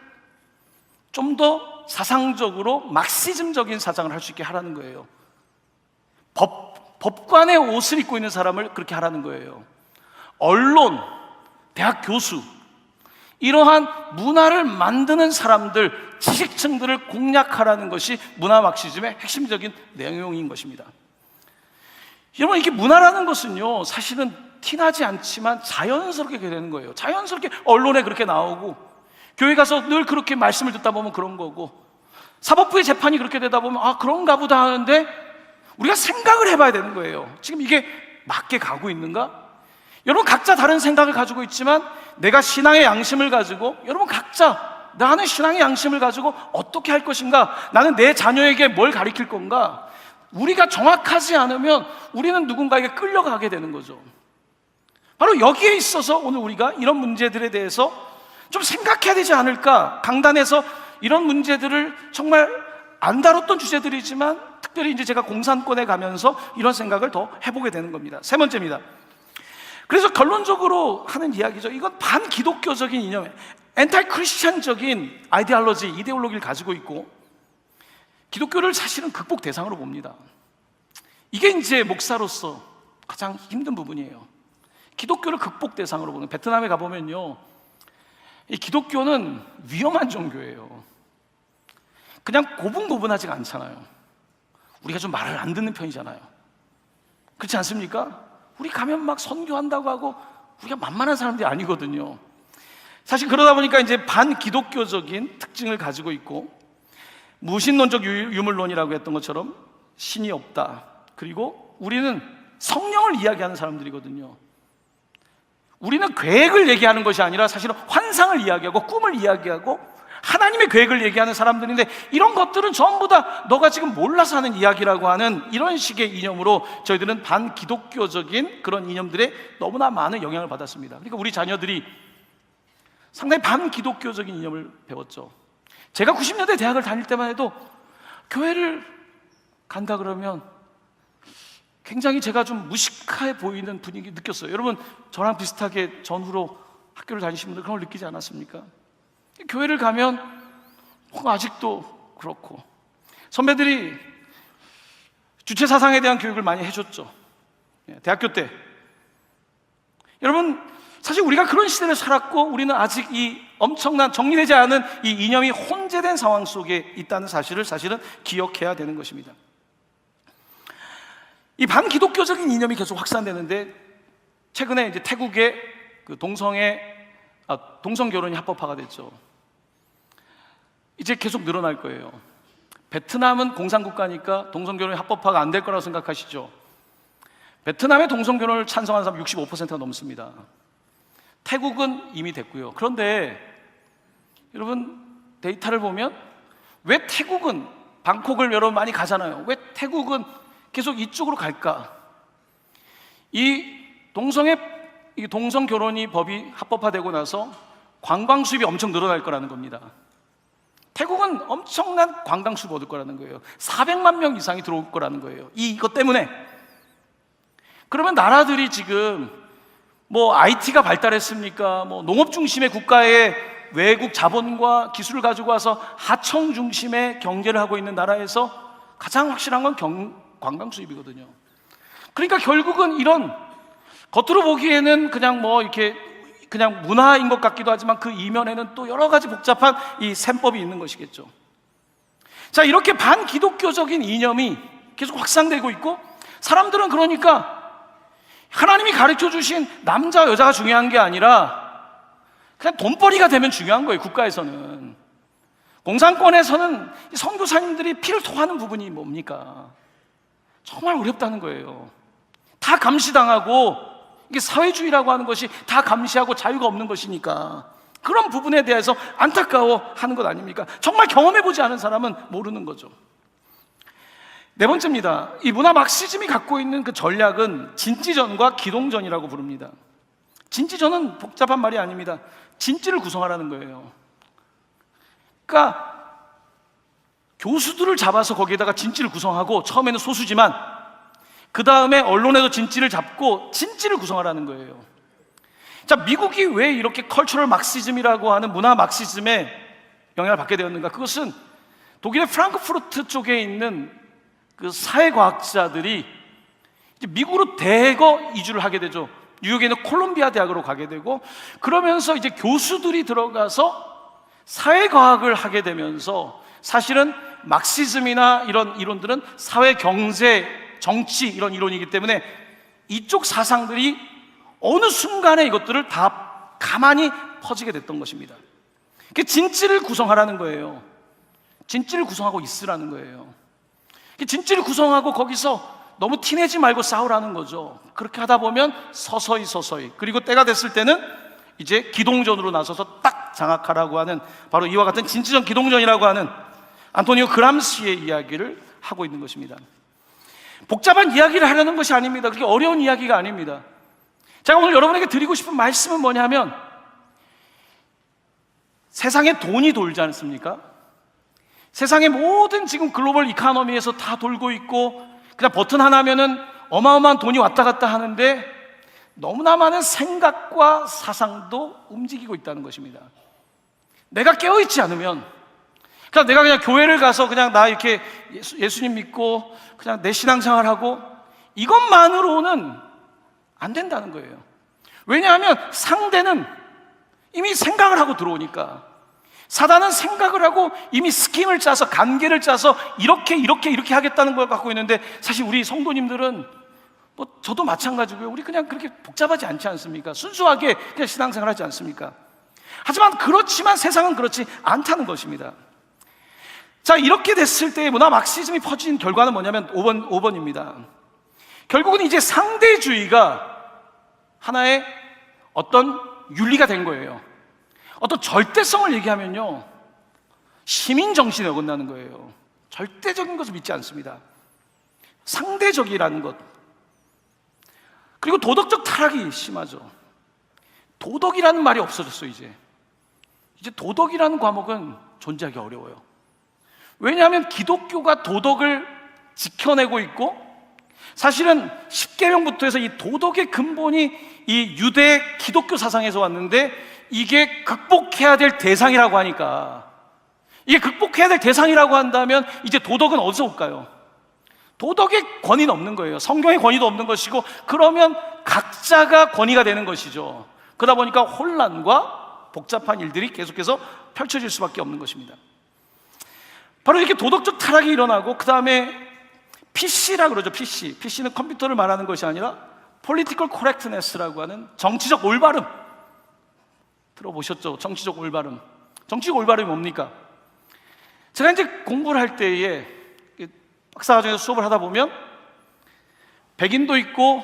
좀 더 사상적으로 막시즘적인 사상을 할 수 있게 하라는 거예요. 법관의 옷을 입고 있는 사람을 그렇게 하라는 거예요. 언론, 대학 교수, 이러한 문화를 만드는 사람들, 지식층들을 공략하라는 것이 문화 막시즘의 핵심적인 내용인 것입니다. 여러분, 이게 문화라는 것은요, 사실은 티나지 않지만 자연스럽게 되는 거예요. 자연스럽게 언론에 그렇게 나오고 교회 가서 늘 그렇게 말씀을 듣다 보면 그런 거고, 사법부의 재판이 그렇게 되다 보면 아, 그런가 보다 하는데 우리가 생각을 해봐야 되는 거예요. 지금 이게 맞게 가고 있는가? 여러분 각자 다른 생각을 가지고 있지만 내가 신앙의 양심을 가지고, 여러분 각자 나는 신앙의 양심을 가지고 어떻게 할 것인가, 나는 내 자녀에게 뭘 가르칠 건가, 우리가 정확하지 않으면 우리는 누군가에게 끌려가게 되는 거죠. 바로 여기에 있어서 오늘 우리가 이런 문제들에 대해서 좀 생각해야 되지 않을까. 강단에서 이런 문제들을 정말 안 다뤘던 주제들이지만 특별히 이제 제가 공산권에 가면서 이런 생각을 더 해보게 되는 겁니다. 세 번째입니다. 그래서 결론적으로 하는 이야기죠. 이건 반기독교적인 이념, 엔타이 크리스찬적인 아이디올로지, 이데올로기를 가지고 있고 기독교를 사실은 극복 대상으로 봅니다. 이게 이제 목사로서 가장 힘든 부분이에요. 기독교를 극복 대상으로 보는, 베트남에 가보면요, 이 기독교는 위험한 종교예요. 그냥 고분고분하지가 않잖아요. 우리가 좀 말을 안 듣는 편이잖아요. 그렇지 않습니까? 우리 가면 막 선교한다고 하고 우리가 만만한 사람들이 아니거든요. 사실 그러다 보니까 이제 반기독교적인 특징을 가지고 있고, 무신론적 유물론이라고 했던 것처럼 신이 없다. 그리고 우리는 성령을 이야기하는 사람들이거든요. 우리는 계획을 얘기하는 것이 아니라 사실은 환상을 이야기하고 꿈을 이야기하고 하나님의 계획을 얘기하는 사람들인데, 이런 것들은 전부 다 너가 지금 몰라서 하는 이야기라고 하는 이런 식의 이념으로 저희들은 반기독교적인 그런 이념들에 너무나 많은 영향을 받았습니다. 그러니까 우리 자녀들이 상당히 반기독교적인 이념을 배웠죠. 제가 90년대 대학을 다닐 때만 해도 교회를 간다 그러면 굉장히 제가 좀 무식해 보이는 분위기 느꼈어요. 여러분 저랑 비슷하게 전후로 학교를 다니신 분들 그런 걸 느끼지 않았습니까? 교회를 가면 아직도 그렇고, 선배들이 주체사상에 대한 교육을 많이 해줬죠. 대학교 때. 여러분 사실 우리가 그런 시대를 살았고 우리는 아직 이 엄청난 정리되지 않은 이 이념이 혼재된 상황 속에 있다는 사실을 사실은 기억해야 되는 것입니다. 이 반기독교적인 이념이 계속 확산되는데, 최근에 이제 태국의 그 동성 결혼이 합법화가 됐죠. 이제 계속 늘어날 거예요. 베트남은 공산국가니까 동성 결혼이 합법화가 안 될 거라고 생각하시죠? 베트남의 동성 결혼을 찬성하는 사람 65%가 넘습니다. 태국은 이미 됐고요. 그런데 여러분 데이터를 보면 왜 태국은, 방콕을 여러분 많이 가잖아요. 왜 태국은 계속 이쪽으로 갈까? 이 동성 결혼이 법이 합법화되고 나서 관광 수입이 엄청 늘어날 거라는 겁니다. 태국은 엄청난 관광 수입 얻을 거라는 거예요. 400만 명 이상이 들어올 거라는 거예요. 이것 때문에. 그러면 나라들이 지금 뭐 IT가 발달했습니까? 뭐 농업 중심의 국가에 외국 자본과 기술을 가지고 와서 하청 중심의 경제를 하고 있는 나라에서 가장 확실한 건 관광 수입이거든요. 그러니까 결국은 이런 겉으로 보기에는 그냥 뭐 이렇게 그냥 문화인 것 같기도 하지만 그 이면에는 또 여러 가지 복잡한 이 셈법이 있는 것이겠죠. 자, 이렇게 반기독교적인 이념이 계속 확산되고 있고, 사람들은 그러니까 하나님이 가르쳐 주신 남자 여자가 중요한 게 아니라 그냥 돈벌이가 되면 중요한 거예요. 국가에서는. 공산권에서는 선교사님들이 피를 토하는 부분이 뭡니까? 정말 어렵다는 거예요. 다 감시당하고, 이게 사회주의라고 하는 것이 다 감시하고 자유가 없는 것이니까 그런 부분에 대해서 안타까워하는 것 아닙니까? 정말 경험해보지 않은 사람은 모르는 거죠. 네 번째입니다. 이 문화 막시즘이 갖고 있는 그 전략은 진지전과 기동전이라고 부릅니다. 진지전은 복잡한 말이 아닙니다. 진지를 구성하라는 거예요. 그러니까 교수들을 잡아서 거기에다가 진지를 구성하고, 처음에는 소수지만 그 다음에 언론에도 진지를 잡고 진지를 구성하라는 거예요. 자, 미국이 왜 이렇게 컬처럴 막시즘이라고 하는 문화 막시즘에 영향을 받게 되었는가? 그것은 독일의 프랑크푸르트 쪽에 있는 그 사회과학자들이 이제 미국으로 대거 이주를 하게 되죠. 뉴욕에 있는 콜롬비아 대학으로 가게 되고, 그러면서 이제 교수들이 들어가서 사회과학을 하게 되면서, 사실은 막시즘이나 이런 이론들은 사회, 경제, 정치 이런 이론이기 때문에 이쪽 사상들이 어느 순간에 이것들을 다 가만히 퍼지게 됐던 것입니다. 그 진지를 구성하라는 거예요. 진지를 구성하고 있으라는 거예요. 진지를 구성하고 거기서 너무 티내지 말고 싸우라는 거죠. 그렇게 하다 보면 서서히 그리고 때가 됐을 때는 이제 기동전으로 나서서 딱 장악하라고 하는, 바로 이와 같은 진지전 기동전이라고 하는 안토니오 그람시의 이야기를 하고 있는 것입니다. 복잡한 이야기를 하려는 것이 아닙니다. 그렇게 어려운 이야기가 아닙니다. 제가 오늘 여러분에게 드리고 싶은 말씀은 뭐냐면, 세상에 돈이 돌지 않습니까? 세상의 모든 지금 글로벌 이코노미에서 다 돌고 있고, 그냥 버튼 하나 하면은 어마어마한 돈이 왔다 갔다 하는데, 너무나 많은 생각과 사상도 움직이고 있다는 것입니다. 내가 깨어있지 않으면, 그러니까 내가 그냥 교회를 가서 그냥 나 이렇게 예수님 믿고 그냥 내 신앙생활하고 이것만으로는 안 된다는 거예요. 왜냐하면 상대는 이미 생각을 하고 들어오니까, 사단은 생각을 하고 이미 스킴을 짜서, 관계를 짜서 이렇게 하겠다는 걸 갖고 있는데, 사실 우리 성도님들은 뭐 저도 마찬가지고요, 우리 그냥 그렇게 복잡하지 않지 않습니까? 순수하게 그냥 신앙생활 하지 않습니까? 하지만 그렇지만 세상은 그렇지 않다는 것입니다. 자, 이렇게 됐을 때 문화 막시즘이 퍼진 결과는 뭐냐면 5번입니다. 결국은 이제 상대주의가 하나의 어떤 윤리가 된 거예요. 어떤 절대성을 얘기하면요, 시민 정신에 어긋나는 거예요. 절대적인 것을 믿지 않습니다. 상대적이라는 것, 그리고 도덕적 타락이 심하죠. 도덕이라는 말이 없어졌어요. 이제 도덕이라는 과목은 존재하기 어려워요. 왜냐하면 기독교가 도덕을 지켜내고 있고, 사실은 10계명부터 해서 이 도덕의 근본이 이 유대 기독교 사상에서 왔는데, 이게 극복해야 될 대상이라고 하니까, 이게 극복해야 될 대상이라고 한다면 이제 도덕은 어디서 올까요? 도덕의 권위는 없는 거예요. 성경의 권위도 없는 것이고, 그러면 각자가 권위가 되는 것이죠. 그러다 보니까 혼란과 복잡한 일들이 계속해서 펼쳐질 수밖에 없는 것입니다. 바로 이렇게 도덕적 타락이 일어나고, 그 다음에 PC라 그러죠. PC는 컴퓨터를 말하는 것이 아니라 Political Correctness라고 하는 정치적 올바름. 들어보셨죠? 정치적 올바름. 정치적 올바름이 뭡니까? 제가 이제 공부를 할 때에 박사과정에서 수업을 하다 보면 백인도 있고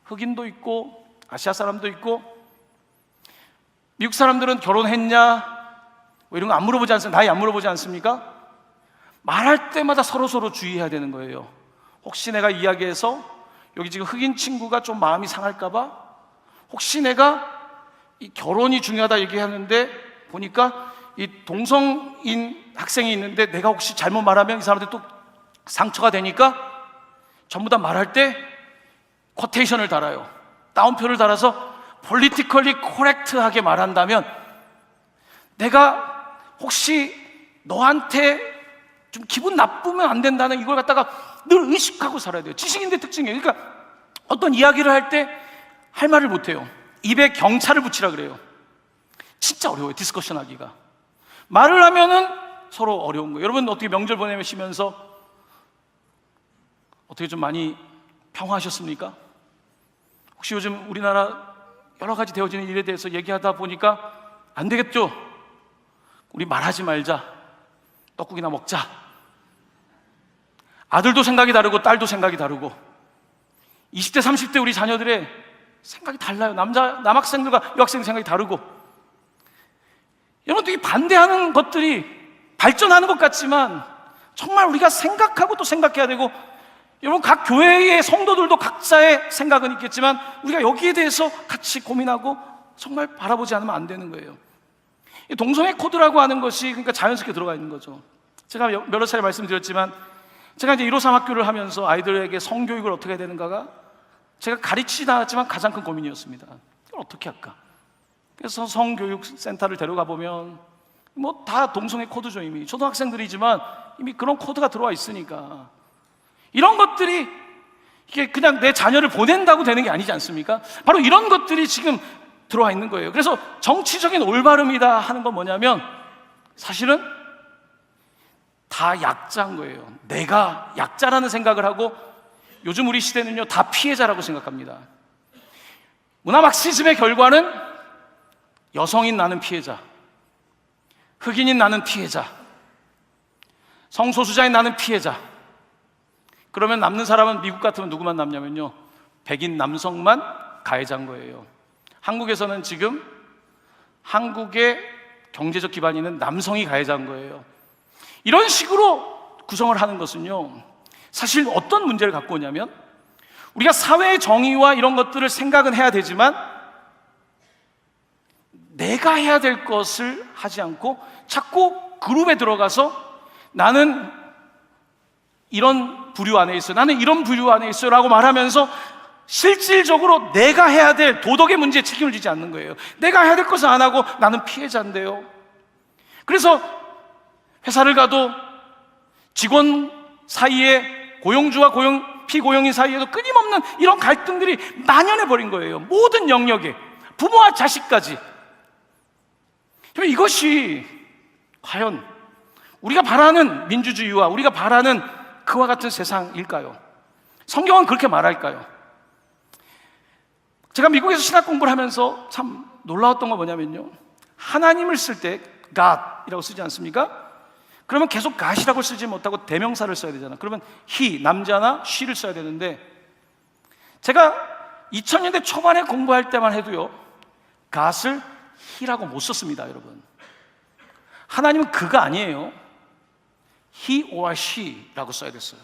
흑인도 있고 아시아 사람도 있고, 미국 사람들은 결혼했냐 뭐 이런 거 안 물어보지 않습니까? 나이 안 물어보지 않습니까? 말할 때마다 서로 주의해야 되는 거예요. 혹시 내가 이야기해서 여기 지금 흑인 친구가 좀 마음이 상할까 봐, 혹시 내가 이 결혼이 중요하다 얘기하는데 보니까 이 동성인 학생이 있는데 내가 혹시 잘못 말하면 이 사람들 또 상처가 되니까 전부 다 말할 때 쿼테이션을 달아요. 따옴표를 달아서 politically correct하게 말한다면, 내가 혹시 너한테 좀 기분 나쁘면 안 된다는 이걸 갖다가 늘 의식하고 살아야 돼요. 지식인의 특징이에요. 그러니까 어떤 이야기를 할 때 할 말을 못해요. 입에 경찰을 붙이라 그래요. 진짜 어려워요, 디스커션 하기가. 말을 하면은 서로 어려운 거예요. 여러분 어떻게 명절 보내시면서 어떻게 좀 많이 평화하셨습니까? 혹시 요즘 우리나라 여러 가지 되어지는 일에 대해서 얘기하다 보니까 안 되겠죠? 우리 말하지 말자, 떡국이나 먹자. 아들도 생각이 다르고 딸도 생각이 다르고, 20대 30대 우리 자녀들의 생각이 달라요. 남학생들과 여학생 생각이 다르고. 여러분, 이 반대하는 것들이 발전하는 것 같지만 정말 우리가 생각하고 또 생각해야 되고, 여러분 각 교회의 성도들도 각자의 생각은 있겠지만 우리가 여기에 대해서 같이 고민하고 정말 바라보지 않으면 안 되는 거예요. 이 동성애 코드라고 하는 것이 그러니까 자연스럽게 들어가 있는 거죠. 제가 여러 차례 말씀드렸지만, 제가 이제 153 학교를 하면서 아이들에게 성교육을 어떻게 해야 되는가가 제가 가르치지 않았지만 가장 큰 고민이었습니다. 이걸 어떻게 할까? 그래서 성교육센터를 데려가 보면 뭐 다 동성애 코드죠. 이미 초등학생들이지만 이미 그런 코드가 들어와 있으니까, 이런 것들이 이게 그냥 내 자녀를 보낸다고 되는 게 아니지 않습니까? 바로 이런 것들이 지금 들어와 있는 거예요. 그래서 정치적인 올바름이다 하는 건 뭐냐면, 사실은 다 약자인 거예요. 내가 약자라는 생각을 하고, 요즘 우리 시대는요 다 피해자라고 생각합니다. 문화 막시즘의 결과는 여성인 나는 피해자, 흑인인 나는 피해자, 성소수자인 나는 피해자. 그러면 남는 사람은 미국 같으면 누구만 남냐면요, 백인 남성만 가해자인 거예요. 한국에서는 지금 한국의 경제적 기반이 있는 남성이 가해자인 거예요. 이런 식으로 구성을 하는 것은요, 사실 어떤 문제를 갖고 오냐면, 우리가 사회의 정의와 이런 것들을 생각은 해야 되지만 내가 해야 될 것을 하지 않고 자꾸 그룹에 들어가서 나는 이런 부류 안에 있어요, 나는 이런 부류 안에 있어요 라고 말하면서 실질적으로 내가 해야 될 도덕의 문제에 책임을 지지 않는 거예요. 내가 해야 될 것을 안 하고 나는 피해자인데요. 그래서 회사를 가도 직원 사이에, 고용주와 피고용인 사이에도 끊임없는 이런 갈등들이 만연해 버린 거예요. 모든 영역에, 부모와 자식까지. 이것이 과연 우리가 바라는 민주주의와 우리가 바라는 그와 같은 세상일까요? 성경은 그렇게 말할까요? 제가 미국에서 신학 공부를 하면서 참 놀라웠던 건 뭐냐면요, 하나님을 쓸 때 God이라고 쓰지 않습니까? 그러면 계속 God이라고 쓰지 못하고 대명사를 써야 되잖아요. 그러면 he, 남자나 she를 써야 되는데, 제가 2000년대 초반에 공부할 때만 해도요, God을 he라고 못 썼습니다. 여러분, 하나님은 그가 아니에요. he or she라고 써야 됐어요.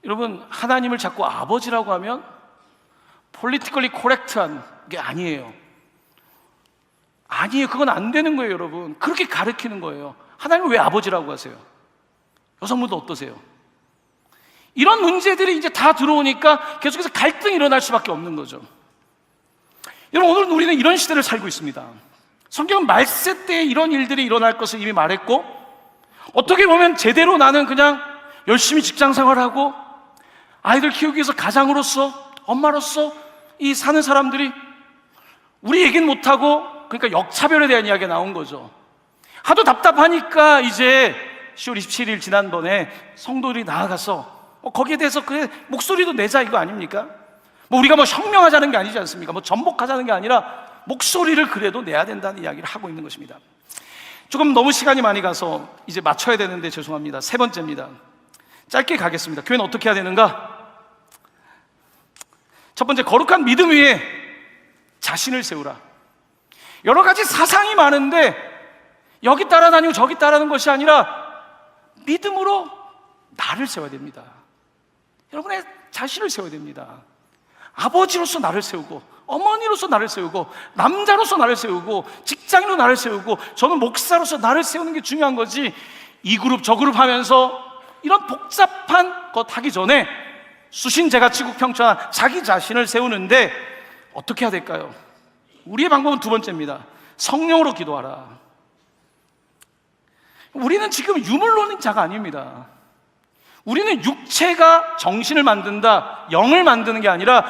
여러분, 하나님을 자꾸 아버지라고 하면 politically correct한 게 아니에요. 아니에요. 그건 안 되는 거예요. 여러분, 그렇게 가르치는 거예요. 하나님을 왜 아버지라고 하세요? 여성분도 어떠세요? 이런 문제들이 이제 다 들어오니까 계속해서 갈등이 일어날 수밖에 없는 거죠. 여러분, 오늘 우리는 이런 시대를 살고 있습니다. 성경은 말세 때에 이런 일들이 일어날 것을 이미 말했고, 어떻게 보면 제대로 나는 그냥 열심히 직장 생활하고 아이들 키우기 위해서 가장으로서, 엄마로서 이 사는 사람들이 우리 얘기는 못하고, 그러니까 역차별에 대한 이야기가 나온 거죠. 하도 답답하니까 이제 10월 27일 지난번에 성도들이 나아가서 거기에 대해서 그래 목소리도 내자, 이거 아닙니까? 우리가 혁명하자는 게 아니지 않습니까? 전복하자는 게 아니라 목소리를 그래도 내야 된다는 이야기를 하고 있는 것입니다. 조금 너무 시간이 많이 가서 이제 맞춰야 되는데 죄송합니다. 세 번째입니다. 짧게 가겠습니다. 교회는 어떻게 해야 되는가? 첫 번째, 거룩한 믿음 위에 자신을 세우라. 여러 가지 사상이 많은데 여기 따라다니고 저기 따라하는 것이 아니라 믿음으로 나를 세워야 됩니다. 여러분의 자신을 세워야 됩니다. 아버지로서 나를 세우고, 어머니로서 나를 세우고, 남자로서 나를 세우고, 직장인으로 나를 세우고, 저는 목사로서 나를 세우는 게 중요한 거지, 이 그룹 저 그룹 하면서 이런 복잡한 것 하기 전에 수신제가 치국평천한 자기 자신을 세우는데 어떻게 해야 될까요? 우리의 방법은 두 번째입니다. 성령으로 기도하라. 우리는 지금 유물론자가 아닙니다. 우리는 육체가 정신을 만든다, 영을 만드는 게 아니라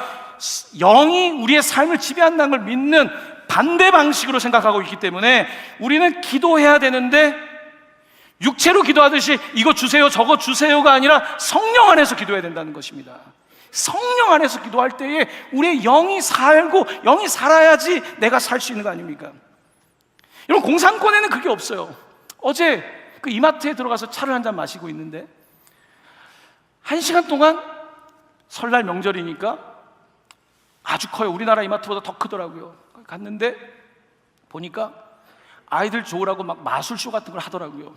영이 우리의 삶을 지배한다는 걸 믿는 반대 방식으로 생각하고 있기 때문에 우리는 기도해야 되는데 육체로 기도하듯이 이거 주세요 저거 주세요가 아니라 성령 안에서 기도해야 된다는 것입니다. 성령 안에서 기도할 때에 우리의 영이 살고, 영이 살아야지 내가 살 수 있는 거 아닙니까? 여러분, 공산권에는 그게 없어요. 어제 그 이마트에 들어가서 차를 한 잔 마시고 있는데 1시간 동안, 설날 명절이니까 아주 커요. 우리나라 이마트보다 더 크더라고요. 갔는데 보니까 아이들 좋으라고 막 마술쇼 같은 걸 하더라고요.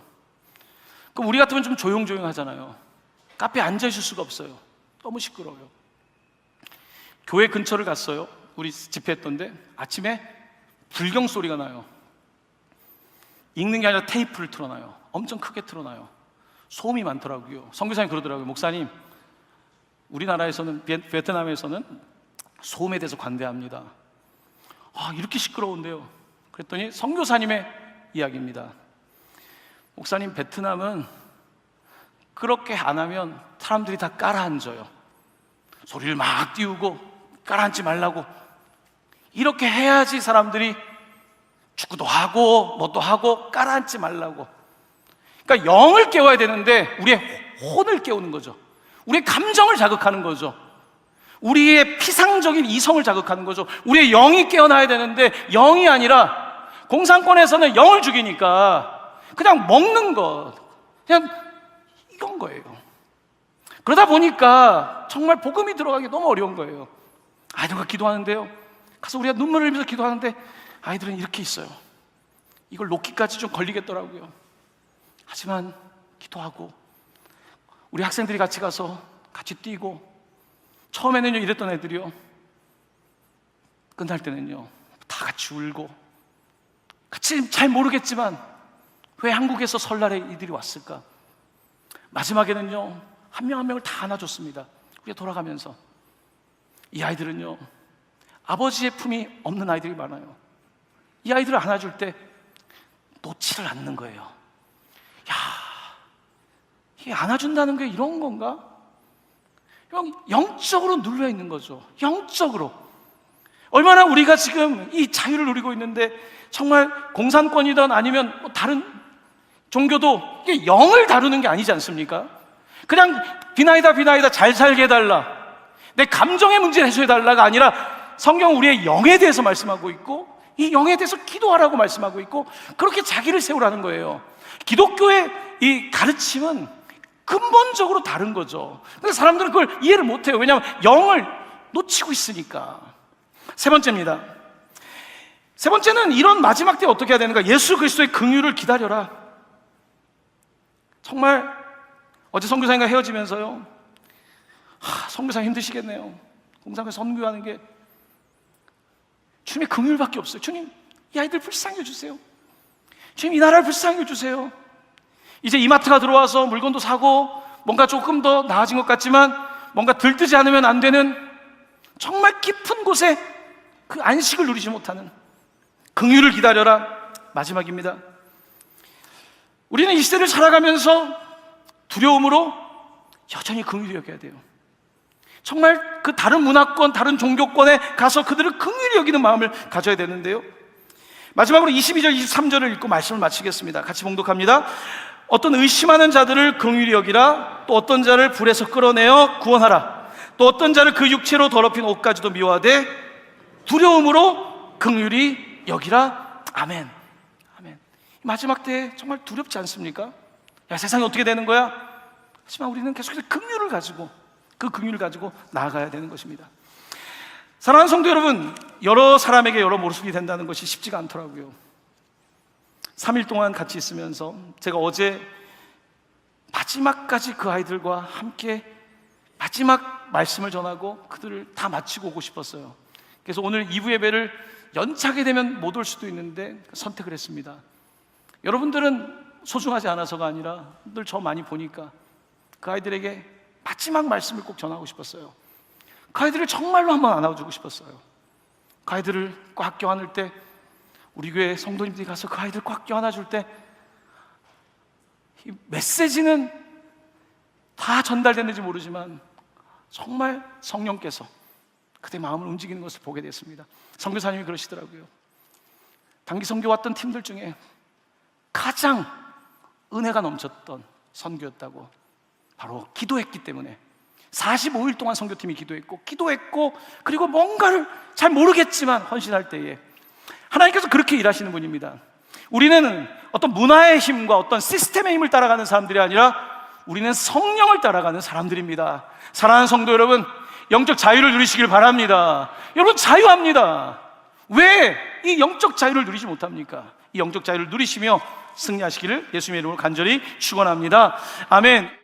그럼 우리 같으면 좀 조용조용 하잖아요. 카페에 앉아있을 수가 없어요. 너무 시끄러워요. 교회 근처를 갔어요. 우리 집회했던데 아침에 불경 소리가 나요. 읽는 게 아니라 테이프를 틀어놔요. 엄청 크게 틀어놔요. 소음이 많더라고요. 선교사님 그러더라고요. 목사님, 우리나라에서는, 베트남에서는 소음에 대해서 관대합니다. 이렇게 시끄러운데요. 그랬더니 선교사님의 이야기입니다. 목사님, 베트남은 그렇게 안 하면 사람들이 다 깔아앉아요. 소리를 막 띄우고 깔아앉지 말라고. 이렇게 해야지 사람들이 축구도 하고 뭐도 하고 깔아앉지 말라고. 그러니까 영을 깨워야 되는데 우리의 혼을 깨우는 거죠. 우리의 감정을 자극하는 거죠. 우리의 피상적인 이성을 자극하는 거죠. 우리의 영이 깨어나야 되는데 영이 아니라 공산권에서는 영을 죽이니까 그냥 먹는 것, 그냥 이건 거예요. 그러다 보니까 정말 복음이 들어가기 너무 어려운 거예요. 아이들과 기도하는데요, 가서 우리가 눈물을 흘리면서 기도하는데 아이들은 이렇게 있어요. 이걸 놓기까지 좀 걸리겠더라고요. 하지만 기도하고 우리 학생들이 같이 가서 같이 뛰고, 처음에는요 이랬던 애들이요, 끝날 때는요 다 같이 울고, 같이 잘 모르겠지만 왜 한국에서 설날에 이들이 왔을까? 마지막에는요 한 명 한 명을 다 안아줬습니다. 우리가 돌아가면서. 이 아이들은요 아버지의 품이 없는 아이들이 많아요. 이 아이들을 안아줄 때 놓지를 않는 거예요. 야, 이게 안아준다는 게 이런 건가? 영적으로 눌려 있는 거죠. 영적으로. 얼마나 우리가 지금 이 자유를 누리고 있는데, 정말 공산권이든 아니면 다른 종교도 이게 영을 다루는 게 아니지 않습니까? 그냥 비나이다 잘 살게 해달라, 내 감정의 문제를 해소해달라가 아니라 성경은 우리의 영에 대해서 말씀하고 있고, 이 영에 대해서 기도하라고 말씀하고 있고, 그렇게 자기를 세우라는 거예요. 기독교의 이 가르침은 근본적으로 다른 거죠. 근데 사람들은 그걸 이해를 못해요. 왜냐하면 영을 놓치고 있으니까. 세 번째입니다. 세 번째는 이런 마지막 때 어떻게 해야 되는가? 예수 그리스도의 긍휼을 기다려라. 정말 어제 선교사님과 헤어지면서요, 선교사님 힘드시겠네요. 공산에 선교하는 게 주님의 긍휼밖에 없어요. 주님, 이 아이들 불쌍히 해주세요. 주님, 이 나라를 불쌍히 해주세요. 이제 이마트가 들어와서 물건도 사고 뭔가 조금 더 나아진 것 같지만 뭔가 들뜨지 않으면 안 되는, 정말 깊은 곳에 그 안식을 누리지 못하는, 긍휼을 기다려라. 마지막입니다. 우리는 이 시대를 살아가면서 두려움으로 여전히 긍휼히 여겨야 돼요. 정말 그 다른 문화권, 다른 종교권에 가서 그들을 긍휼히 여기는 마음을 가져야 되는데요, 마지막으로 22절, 23절을 읽고 말씀을 마치겠습니다. 같이 봉독합니다. 어떤 의심하는 자들을 긍휼히 여기라. 또 어떤 자를 불에서 끌어내어 구원하라. 또 어떤 자를 그 육체로 더럽힌 옷까지도 미워하되 두려움으로 긍휼히 여기라. 아멘. 아멘. 마지막 때에 정말 두렵지 않습니까? 야, 세상이 어떻게 되는 거야? 하지만 우리는 계속해서 긍휼을 가지고, 그 긍휼을 가지고 나아가야 되는 것입니다. 사랑하는 성도 여러분, 여러 사람에게 여러 모습이 된다는 것이 쉽지가 않더라고요. 3일 동안 같이 있으면서 제가 어제 마지막까지 그 아이들과 함께 마지막 말씀을 전하고 그들을 다 마치고 오고 싶었어요. 그래서 오늘 2부 예배를 연차게 되면 못 올 수도 있는데 선택을 했습니다. 여러분들은 소중하지 않아서가 아니라 늘 저 많이 보니까 그 아이들에게 마지막 말씀을 꼭 전하고 싶었어요. 그 아이들을 정말로 한번 안아주고 싶었어요. 그 아이들을 꽉 껴안을 때, 우리 교회 성도님들이 가서 그 아이들 꽉 껴안아줄 때 이 메시지는 다 전달됐는지 모르지만 정말 성령께서 그때 마음을 움직이는 것을 보게 됐습니다. 선교사님이 그러시더라고요. 단기 선교 왔던 팀들 중에 가장 은혜가 넘쳤던 선교였다고. 바로 기도했기 때문에 45일 동안 선교팀이 기도했고 그리고 뭔가를 잘 모르겠지만 헌신할 때에 하나님께서 그렇게 일하시는 분입니다. 우리는 어떤 문화의 힘과 어떤 시스템의 힘을 따라가는 사람들이 아니라 우리는 성령을 따라가는 사람들입니다. 사랑하는 성도 여러분, 영적 자유를 누리시길 바랍니다. 여러분, 자유합니다. 왜 이 영적 자유를 누리지 못합니까? 이 영적 자유를 누리시며 승리하시기를 예수님의 이름으로 간절히 축원합니다. 아멘.